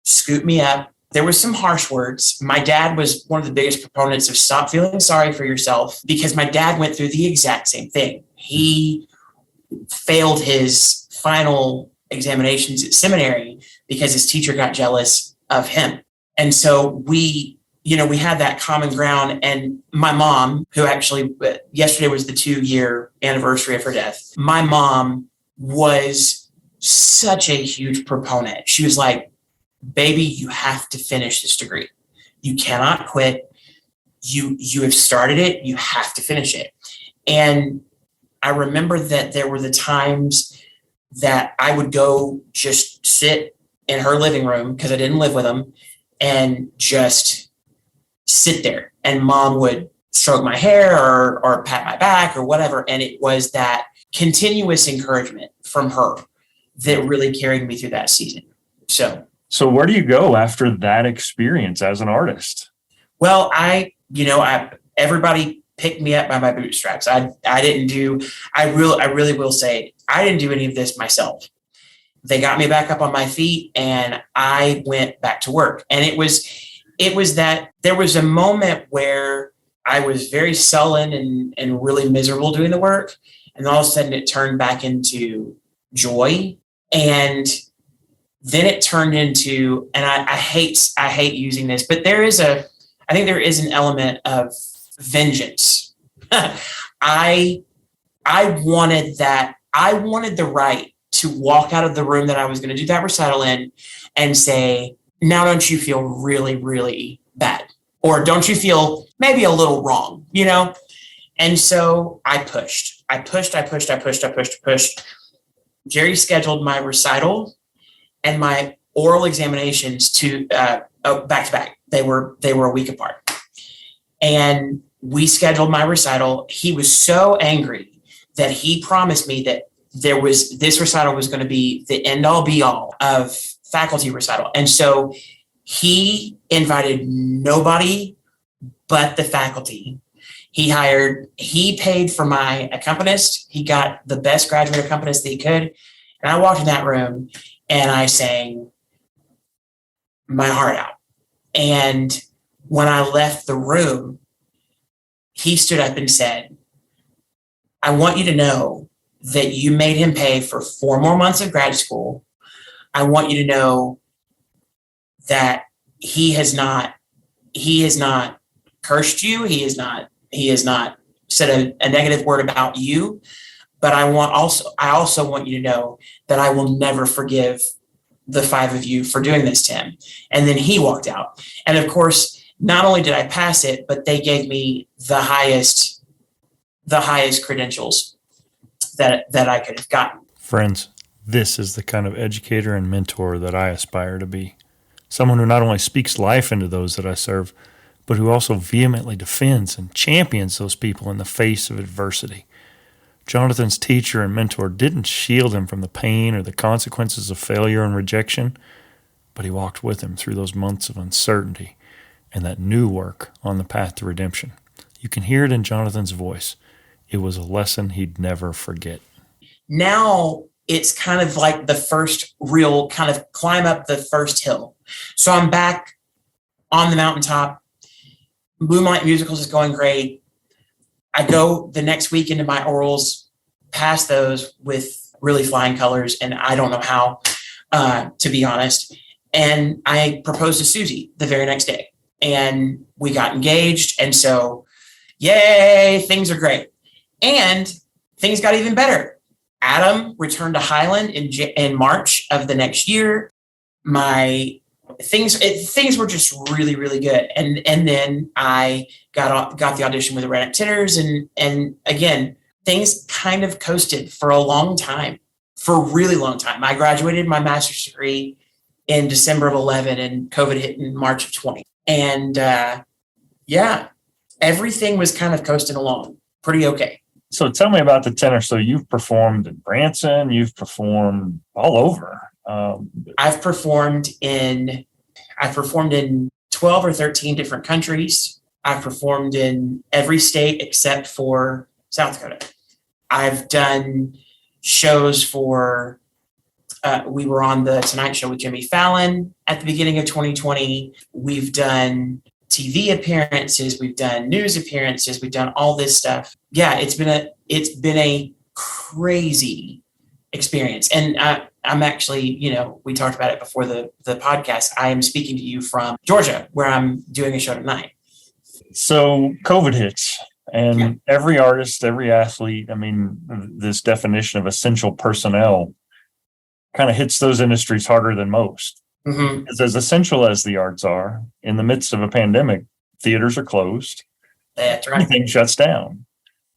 B: scooped me up. There was some harsh words. My dad was one of the biggest proponents of stop feeling sorry for yourself, because my dad went through the exact same thing. He failed his final examinations at seminary because his teacher got jealous of him. And so we had that common ground. And my mom, who actually yesterday was the 2-year anniversary of her death, my mom was such a huge proponent. She was like, baby, you have to finish this degree. You cannot quit. You have started it. You have to finish it. And I remember that there were the times that I would go just sit in her living room, because I didn't live with them, and just sit there. And mom would stroke my hair or pat my back or whatever. And it was that continuous encouragement from her that really carried me through that season. So
A: where do you go after that experience as an artist?
B: Well, everybody picked me up by my bootstraps. I really will say, I didn't do any of this myself. They got me back up on my feet and I went back to work. And it was that there was a moment where I was very sullen and really miserable doing the work. And all of a sudden it turned back into joy. And then it turned into, and I hate using this, but I think there is an element of vengeance. I wanted that. I wanted the right to walk out of the room that I was going to do that recital in and say, now don't you feel really, really bad? Or don't you feel maybe a little wrong, you know? And so I pushed. Jerry scheduled my recital and my oral examinations to back to back. They were a week apart. And we scheduled my recital. He was so angry that he promised me that this recital was going to be the end all be all of faculty recital. And so he invited nobody but the faculty. He paid for my accompanist. He got the best graduate accompanist that he could. And I walked in that room and I sang my heart out. And when I left the room, he stood up and said, I want you to know that you made him pay for 4 more months of grad school. I want you to know that he has not cursed you. He has not said a negative word about you. But I also want you to know that I will never forgive the 5 of you for doing this to him. And then he walked out. And of course, not only did I pass it, but they gave me the highest credentials that I could have gotten.
A: Friends, this is the kind of educator and mentor that I aspire to be. Someone who not only speaks life into those that I serve, but who also vehemently defends and champions those people in the face of adversity. Jonathan's teacher and mentor didn't shield him from the pain or the consequences of failure and rejection, but he walked with him through those months of uncertainty and that new work on the path to redemption. You can hear it in Jonathan's voice. It was a lesson he'd never forget.
B: Now it's kind of like the first real kind of climb up the first hill. So I'm back on the mountaintop. Moonlight Musicals is going great. I go the next week into my orals, pass those with really flying colors, and I don't know how, to be honest. And I proposed to Susie the very next day, and we got engaged. And so, yay, things are great. And things got even better. Adam returned to Highland in March of the next year. Things were just really, really good. And then I got the audition with the Redneck Tenors. And again, things kind of coasted for a long time, for a really long time. I graduated my master's degree in December of 11 and COVID hit in March of 20. And everything was kind of coasting along pretty okay.
A: So tell me about the tenor. So you've performed in Branson, you've performed all over.
B: I've performed in 12 or 13 different countries. I've performed in every state except for South Dakota. I've done shows for, we were on the Tonight Show with Jimmy Fallon at the beginning of 2020. We've done TV appearances, we've done news appearances, we've done all this stuff. Yeah, it's been a crazy experience. And I'm actually, we talked about it before the podcast. I am speaking to you from Georgia, where I'm doing a show tonight.
A: So COVID hits, and every artist, every athlete, this definition of essential personnel kind of hits those industries harder than most. Mm-hmm. Because as essential as the arts are, in the midst of a pandemic, theaters are closed.
B: That's right.
A: Everything shuts down.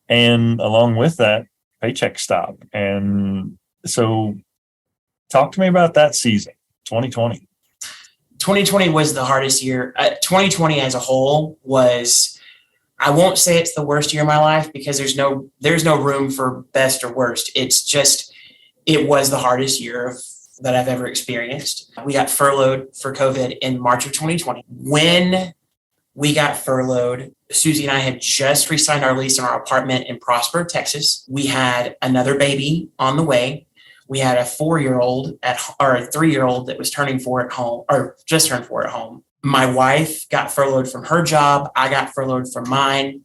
A: And along with that, paychecks stop. And so talk to me about that season, 2020.
B: 2020 was the hardest year. 2020 as a whole was, I won't say it's the worst year of my life because there's no room for best or worst. It's just, it was the hardest year that I've ever experienced. We got furloughed for COVID in March of 2020. When We got furloughed. Susie and I had just re-signed our lease on our apartment in Prosper, Texas. We had another baby on the way. We had a 4-year-old or a 3-year-old that was turning 4 at home, or just turned 4 at home. My wife got furloughed from her job. I got furloughed from mine.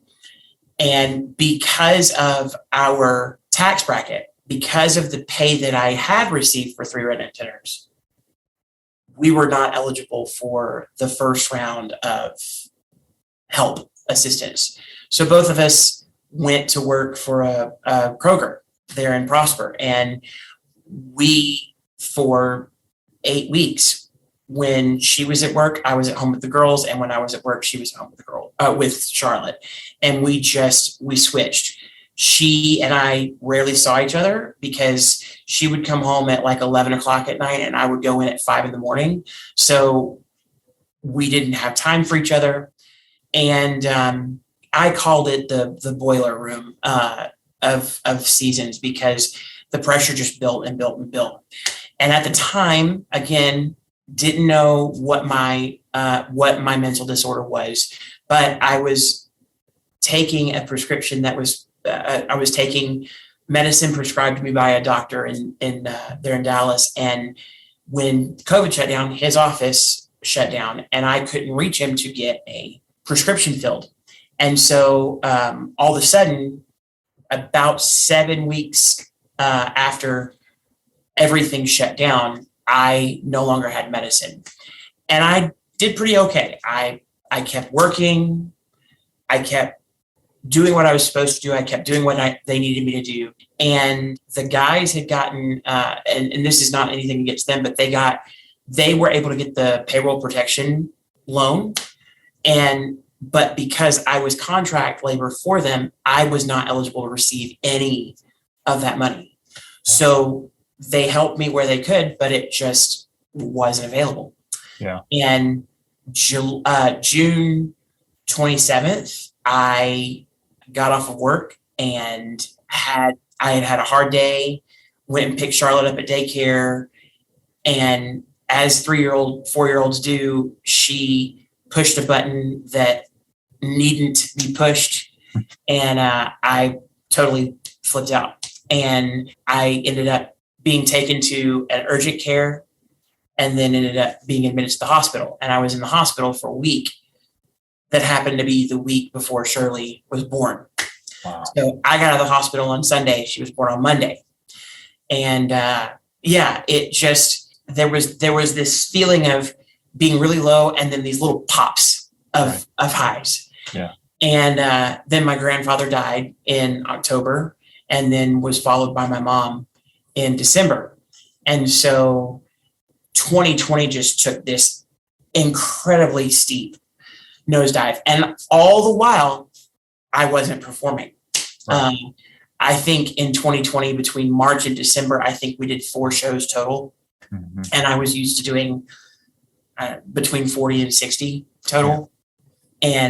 B: And because of our tax bracket, because of the pay that I had received for 3 redneck tenors, we were not eligible for the first round of help assistance. So both of us went to work for a Kroger there in Prosper. And we, for 8 weeks, when she was at work, I was at home with the girls. And when I was at work, she was at home with with Charlotte. And we switched. She and I rarely saw each other because she would come home at like 11 o'clock at night and I would go in at 5 a.m. So we didn't have time for each other. And I called it the boiler room of seasons, because the pressure just built and built and built. And at the time, again, didn't know what my mental disorder was, but I was taking a prescription that was, I was taking medicine prescribed to me by a doctor there in Dallas. And when COVID shut down, his office shut down and I couldn't reach him to get a prescription filled. And so all of a sudden, about 7 weeks after everything shut down, I no longer had medicine. And I did pretty okay. I kept working. I kept doing what I was supposed to do. I kept doing what they needed me to do. And the guys had gotten, and this is not anything against them, but they were able to get the payroll protection loan. But because I was contract labor for them, I was not eligible to receive any of that money. So they helped me where they could, but it just wasn't available.
A: Yeah.
B: And June 27th, I got off of work and I had a hard day, went and picked Charlotte up at daycare. And as 4-year-olds do, she pushed a button that needn't be pushed. And I totally flipped out. And I ended up being taken to an urgent care and then ended up being admitted to the hospital. And I was in the hospital for a week. That happened to be the week before Shirley was born.
A: Wow.
B: So I got out of the hospital on Sunday. She was born on Monday. And it just, there was this feeling of being really low and then these little pops of highs.
A: Yeah.
B: And then my grandfather died in October and then was followed by my mom in December. And so 2020 just took this incredibly steep nosedive. And all the while, I wasn't performing.
A: Right.
B: I think in 2020, between March and December, I think we did 4 shows total. Mm-hmm. And I was used to doing between 40 and 60 total. Yeah.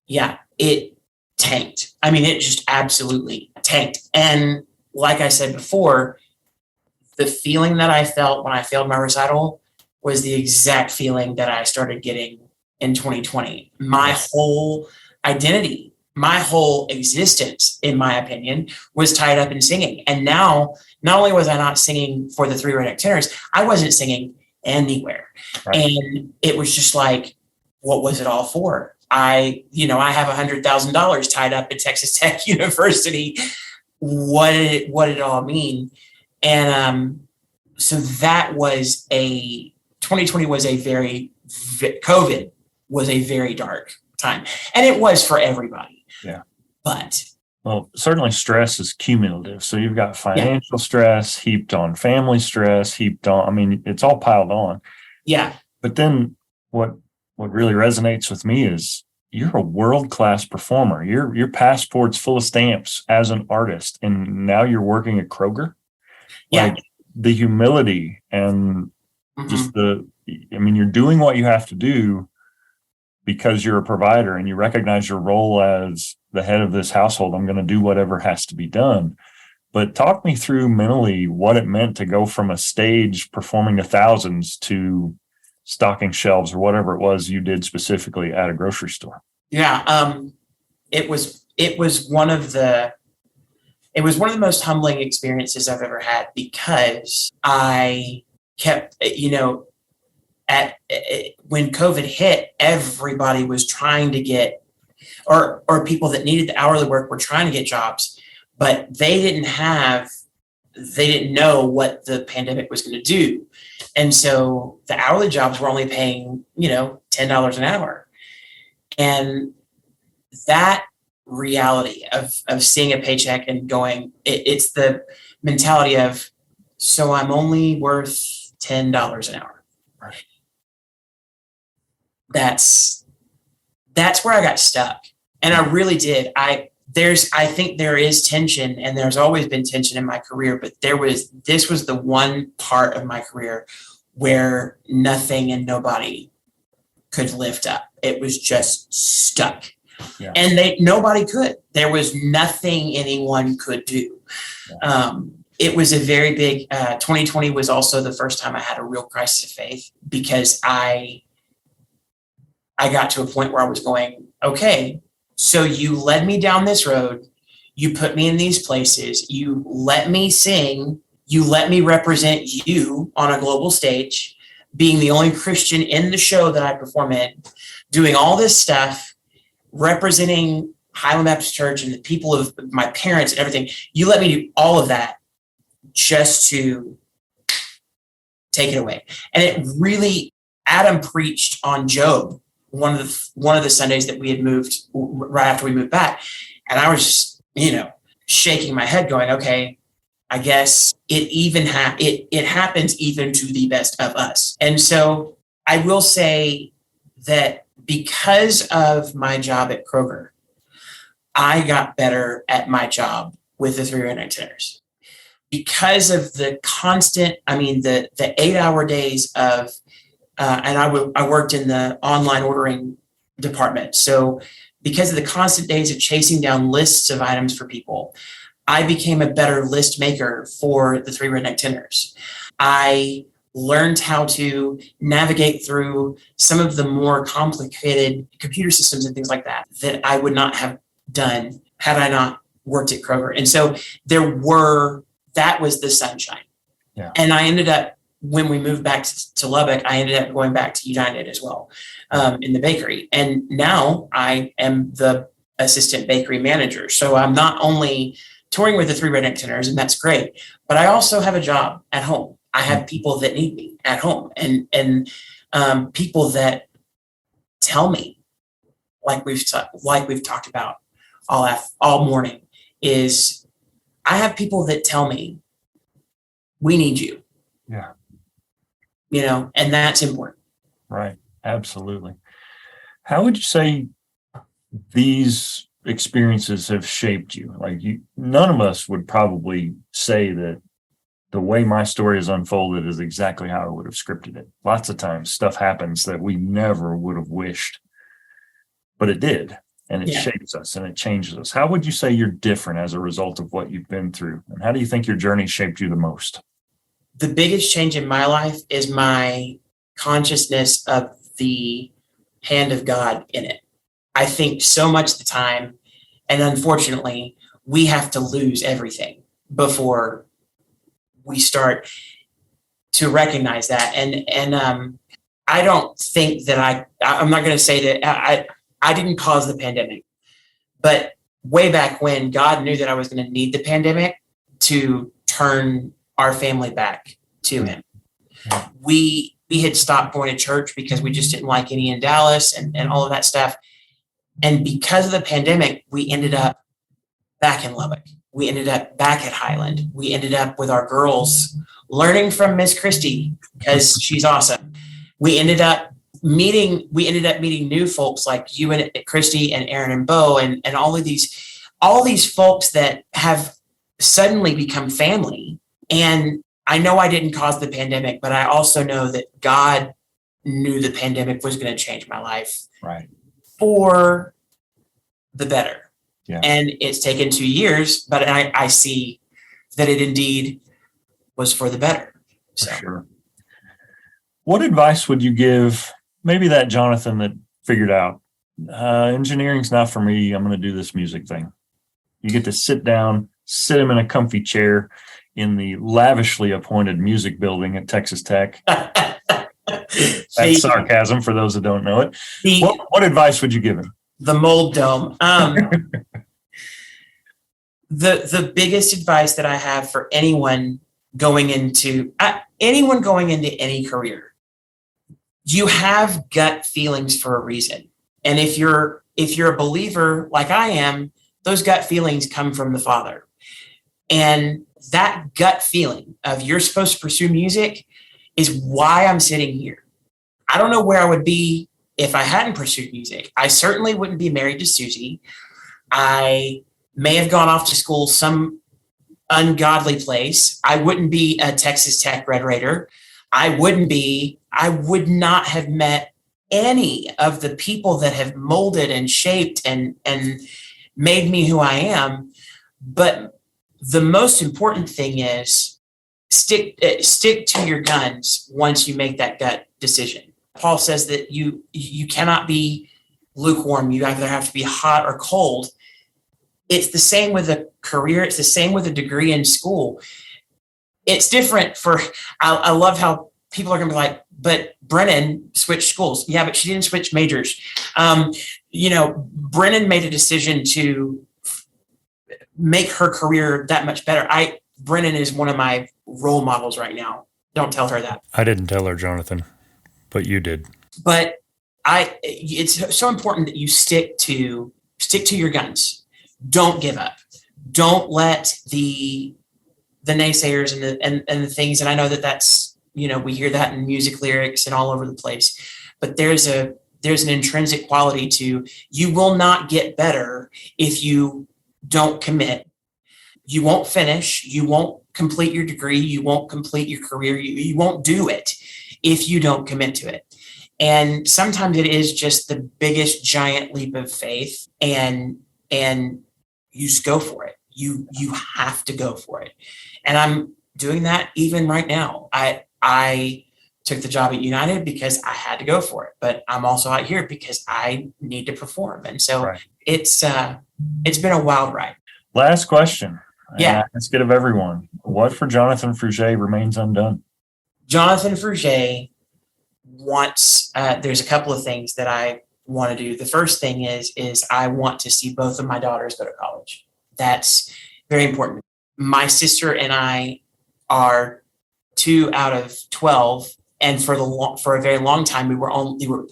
B: And it tanked. I mean, it just absolutely tanked. And like I said before, the feeling that I felt when I failed my recital was the exact feeling that I started getting in 2020. My whole identity, my whole existence, in my opinion, was tied up in singing. And now, not only was I not singing for the 3 redneck tenors, I wasn't singing anywhere. Right. And it was just like, what was it all for? I have $100,000 tied up at Texas Tech University. What did it all mean? And so that was 2020 was COVID was a very dark time. And it was for everybody.
A: Yeah.
B: But.
A: Well, certainly stress is cumulative. So you've got financial stress heaped on family stress, it's all piled on.
B: Yeah.
A: But then what really resonates with me is you're a world-class performer. Your passport's full of stamps as an artist, and now you're working at Kroger.
B: Yeah.
A: Like the humility and just you're doing what you have to do because you're a provider and you recognize your role as the head of this household. I'm going to do whatever has to be done. But talk me through mentally what it meant to go from a stage performing to thousands to stocking shelves or whatever it was you did specifically at a grocery store?
B: Yeah. It was one of the most humbling experiences I've ever had, because I kept, when COVID hit, everybody was trying to get, or people that needed the hourly work were trying to get jobs, but they didn't know what the pandemic was going to do. And so the hourly jobs were only paying, $10 an hour. And that reality of seeing a paycheck and going, it's the mentality of, so I'm only worth $10 an hour.
A: Right.
B: That's where I got stuck. And I really did. I think there is tension, and there's always been tension in my career, but this was the one part of my career where nothing and nobody could lift up. It was just stuck. Yeah. And nobody could. There was nothing anyone could do. Yeah. It was a very big, 2020 was also the first time I had a real crisis of faith, because I got to a point where I was going, okay, so you led me down this road. You put me in these places. You let me sing. You let me represent you on a global stage, being the only Christian in the show that I perform in, doing all this stuff, representing Highland Baptist Church and the people of my parents and everything. You let me do all of that just to take it away. And it really, Adam preached on Job one of the Sundays that we had moved right after we moved back. And I was just, shaking my head going, okay, I guess it happens even to the best of us. And so I will say that because of my job at Kroger, I got better at my job with the 3 redneck tenors, because of the constant, the 8-hour days of, and I worked in the online ordering department. So because of the constant days of chasing down lists of items for people, I became a better list maker for the 3 redneck tenors. I learned how to navigate through some of the more complicated computer systems and things like that I would not have done had I not worked at Kroger. And so that was the sunshine. Yeah. And I ended up, when we moved back to Lubbock, I ended up going back to United as well, in the bakery. And now I am the assistant bakery manager. So I'm not only touring with the 3 redneck tenors, and that's great, but I also have a job at home. I have people that need me at home, and people that tell me, like we've talked about all morning, is I have people that tell me, we need you.
A: Yeah.
B: And that's important.
A: Right. Absolutely. How would you say these experiences have shaped you? Like, none of us would probably say that the way my story is unfolded is exactly how I would have scripted it. Lots of times stuff happens that we never would have wished, but it did. And it shapes us and it changes us. How would you say you're different as a result of what you've been through? And how do you think your journey shaped you the most?
B: The biggest change in my life is my consciousness of the hand of God in it. I think so much of the time, and unfortunately, we have to lose everything before we start to recognize that. And I don't think that I'm not going to say that I didn't cause the pandemic, but way back when, God knew that I was going to need the pandemic to turn our family back to him. We had stopped going to church because we just didn't like any in Dallas and all of that stuff. And because of the pandemic, we ended up back in Lubbock. We ended up back at Highland. We ended up with our girls learning from Miss Christie, because she's awesome. We ended up meeting new folks like you and Christy and Aaron and Bo and all these folks that have suddenly become family. And I know I didn't cause the pandemic, but I also know that God knew the pandemic was going to change my life for the better. Yeah. And it's taken 2 years, but I see that it indeed was for the better. So.
A: For sure. What advice would you give maybe that Jonathan that figured out engineering's not for me, I'm going to do this music thing? You get to sit him in a comfy chair in the lavishly appointed music building at Texas Tech. That's sarcasm for those that don't know it. What advice would you give him?
B: The mold dome. The biggest advice that I have for anyone going into any career, you have gut feelings for a reason. And if you're a believer like I am, those gut feelings come from the Father. And that gut feeling of you're supposed to pursue music is why I'm sitting here. I don't know where I would be if I hadn't pursued music. I certainly wouldn't be married to Susie. I may have gone off to school some ungodly place. I wouldn't be a Texas Tech Red Raider. I would not have met any of the people that have molded and shaped and made me who I am. But the most important thing is stick to your guns once you make that gut decision. Paul says that you cannot be lukewarm. You either have to be hot or cold. It's the same with a career. It's the same with a degree in school. It's different I love how people are going to be like, but Brennan switched schools. Yeah, but she didn't switch majors. Brennan made a decision to make her career that much better. Brennan is one of my role models right now. Don't tell her that.
A: I didn't tell her, Jonathan, but you did.
B: But it's so important that you stick to your guns. Don't give up. Don't let the naysayers and the things. And I know that's, we hear that in music lyrics and all over the place, but there's an intrinsic quality to, you will not get better if you don't commit. You won't finish. You won't complete your degree. You won't complete your career. You won't do it if you don't commit to it. And sometimes it is just the biggest giant leap of faith, and you just go for it. You have to go for it. And I'm doing that even right now. I took the job at United because I had to go for it, but I'm also out here because I need to perform. And so right. It's been a wild ride.
A: Last question.
B: Yeah.
A: Let's get of everyone. What for Jonathan Fruge remains undone?
B: Jonathan Fruge wants, there's a couple of things that I want to do. The first thing is I want to see both of my daughters go to college. That's very important. My sister and I are 2 out of 12. And for a very long time, we were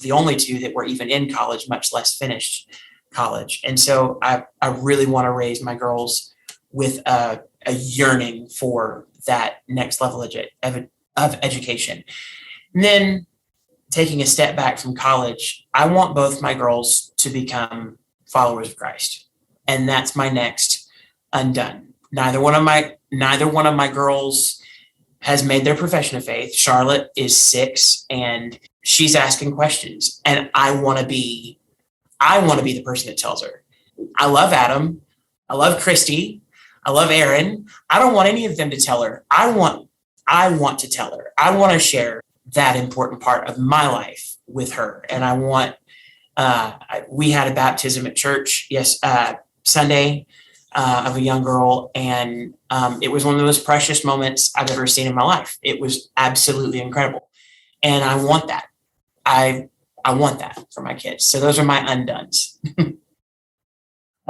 B: the only 2 that were even in college, much less finished college. And so I really want to raise my girls with a yearning for that next level of education. And then taking a step back from college, I want both my girls to become followers of Christ. And that's my next undone. Neither one of my girls has made their profession of faith. Charlotte is 6 and she's asking questions. And I want to be the person that tells her. I love Adam. I love Christy. I love Aaron. I don't want any of them to tell her. I want to tell her. I want to share that important part of my life with her. And I want, we had a baptism at church, Sunday, of a young girl. And it was one of the most precious moments I've ever seen in my life. It was absolutely incredible. And I want that. I want that for my kids. So those are my undones.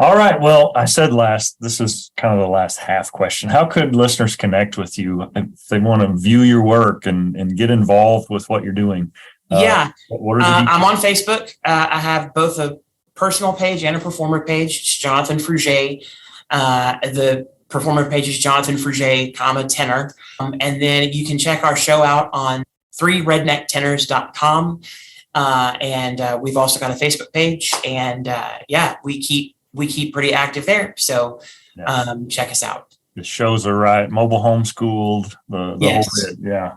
A: All right. Well, I said last, this is kind of the last half question. How could listeners connect with you if they want to view your work and get involved with what you're doing?
B: What are I'm on Facebook. I have both a personal page and a performer page. It's Jonathan Fruge. The performer page is Jonathan Fruge, tenor. And then you can check our show out on 3rednecktenors.com. And we've also got a Facebook page, and we keep pretty active there. So check us out.
A: The shows are right. Mobile homeschooled, the
B: yes.
A: whole bit. Yeah.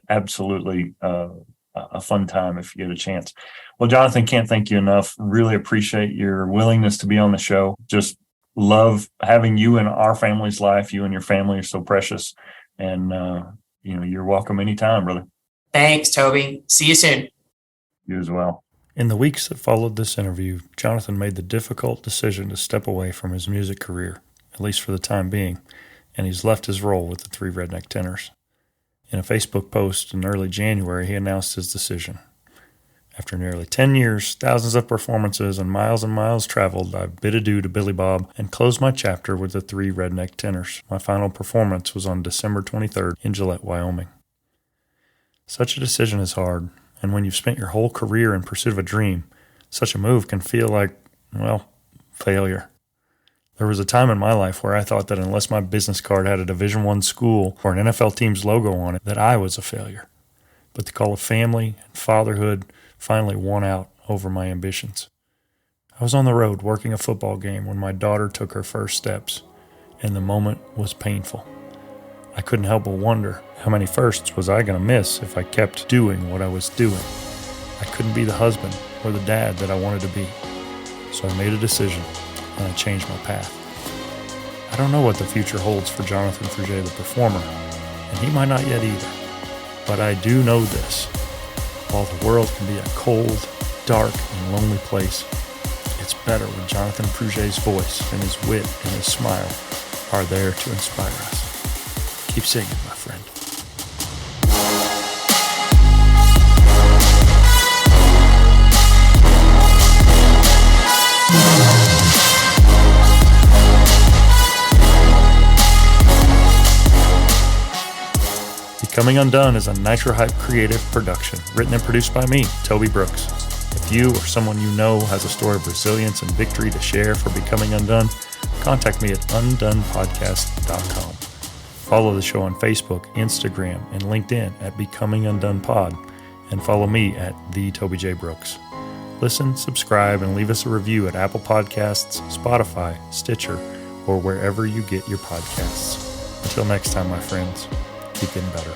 A: Absolutely. A fun time if you get a chance. Well, Jonathan, can't thank you enough. Really appreciate your willingness to be on the show. Just love having you in our family's life. You and your family are so precious, and you're welcome anytime, brother.
B: Thanks, Toby. See you soon.
A: You as well. In the weeks that followed this interview, Jonathan made the difficult decision to step away from his music career, at least for the time being, and he's left his role with the Three Redneck Tenors. In a Facebook post in early January, he announced his decision. After nearly 10 years, thousands of performances, and miles traveled, I bid adieu to Billy Bob and closed my chapter with the Three Redneck Tenors. My final performance was on December 23rd in Gillette, Wyoming. Such a decision is hard, and when you've spent your whole career in pursuit of a dream, such a move can feel like, well, failure. There was a time in my life where I thought that unless my business card had a Division I school or an NFL team's logo on it, that I was a failure. But the call of family and fatherhood finally won out over my ambitions. I was on the road working a football game when my daughter took her first steps, and the moment was painful. I couldn't help but wonder how many firsts was I going to miss if I kept doing what I was doing. I couldn't be the husband or the dad that I wanted to be. So I made a decision, and I changed my path. I don't know what the future holds for Jonathan Fruge, the performer, and he might not yet either. But I do know this. While the world can be a cold, dark, and lonely place, it's better when Jonathan Fruge's voice and his wit and his smile are there to inspire us. Keep singing, my friend. Becoming Undone is a Nitro Hype creative production, written and produced by me, Toby Brooks. If you or someone you know has a story of resilience and victory to share for Becoming Undone, contact me at undonepodcast.com. Follow the show on Facebook, Instagram, and LinkedIn at Becoming Undone Pod, and follow me at The Toby J. Brooks. Listen, subscribe, and leave us a review at Apple Podcasts, Spotify, Stitcher, or wherever you get your podcasts. Until next time, my friends, keep getting better.